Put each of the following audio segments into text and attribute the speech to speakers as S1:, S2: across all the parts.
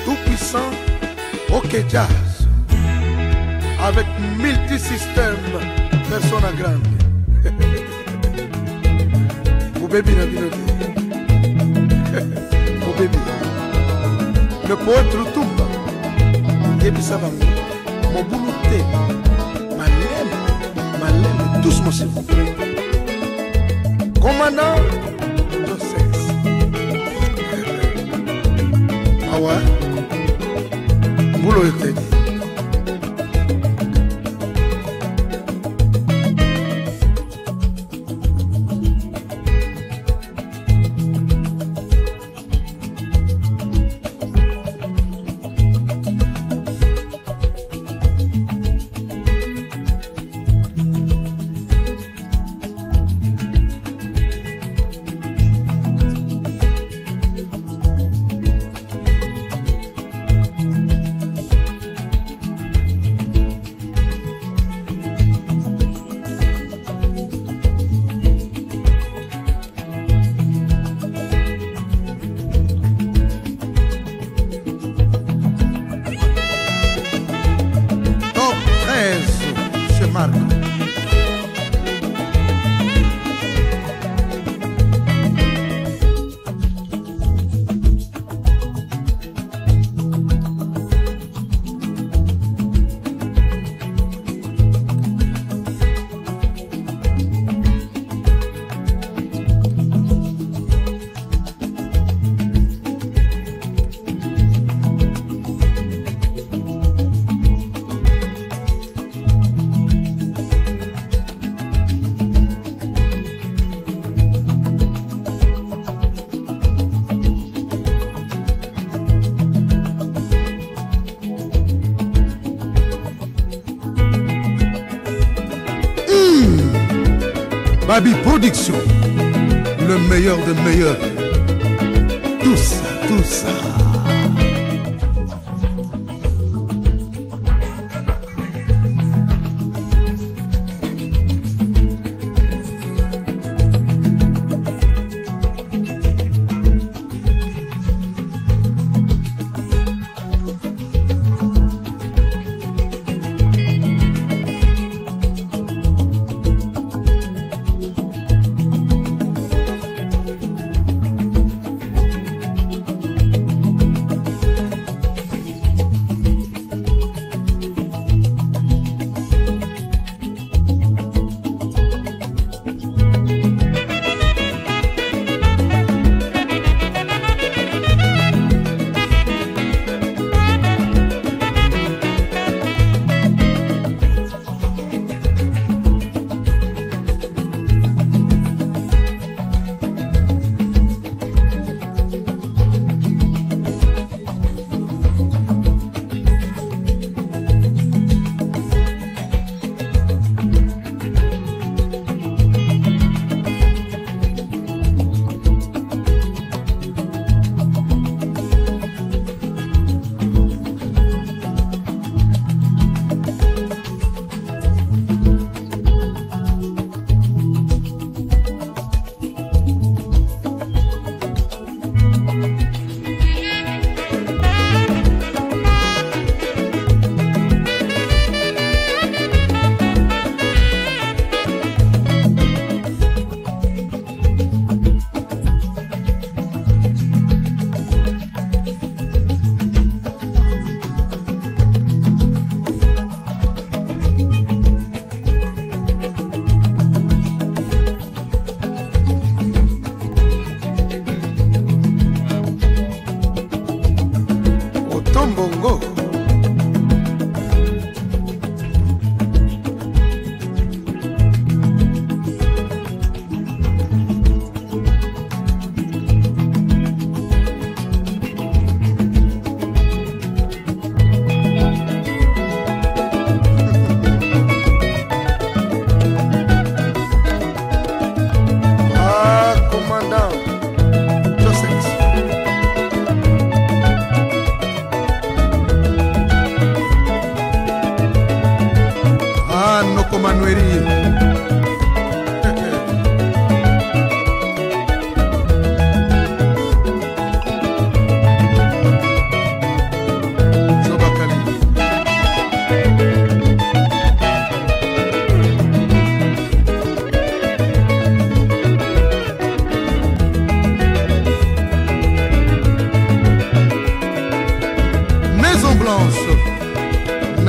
S1: tout puissant, OK Jazz, avec multisystème, personne à grande. Mon bébé n'a pas mon bébé. Le poète Lutumba, Yebisabango, mon boulouté, Malem, tous mon s'il vous plaît. Commandant, Joseph. Ah ouais? Boulot était dit. Marco. Babi Production, le meilleur des meilleurs. Tout ça, tout ça. Bongo. Ah, commandant Joseph.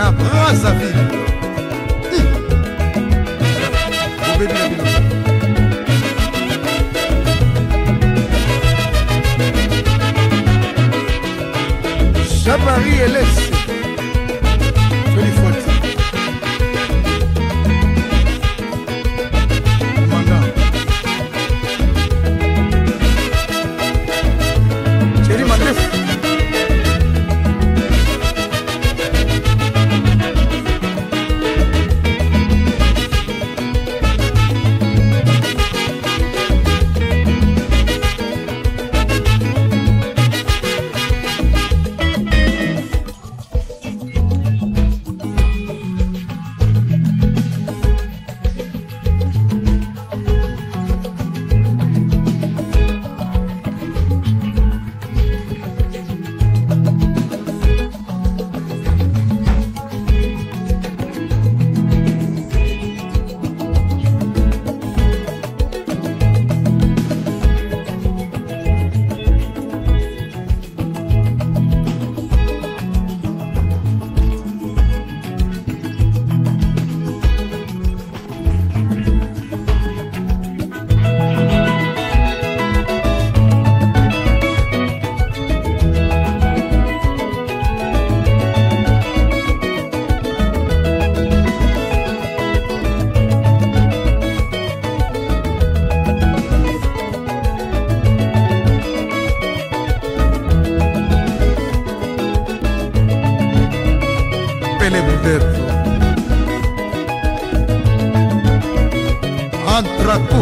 S1: na Brazzaville. Bobebi na bino. Jabari Eles. Joli faute. Manga. Chéri Mandef. Antraco.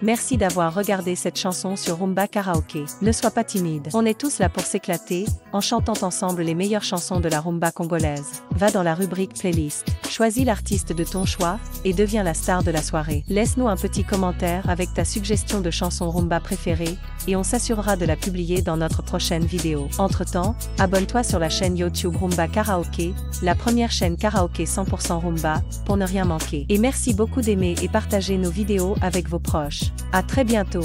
S2: Merci d'avoir regardé cette chanson sur Rumba Karaoké. Ne sois pas timide. On est tous là pour s'éclater, en chantant ensemble les meilleures chansons de la rumba congolaise. Va dans la rubrique playlist, choisis l'artiste de ton choix, et deviens la star de la soirée. Laisse-nous un petit commentaire avec ta suggestion de chanson rumba préférée, et on s'assurera de la publier dans notre prochaine vidéo. Entre-temps, abonne-toi sur la chaîne YouTube Rumba Karaoké, la première chaîne karaoké 100% rumba, pour ne rien manquer. Et merci beaucoup d'aimer et partager nos vidéos avec vos proches. À très bientôt.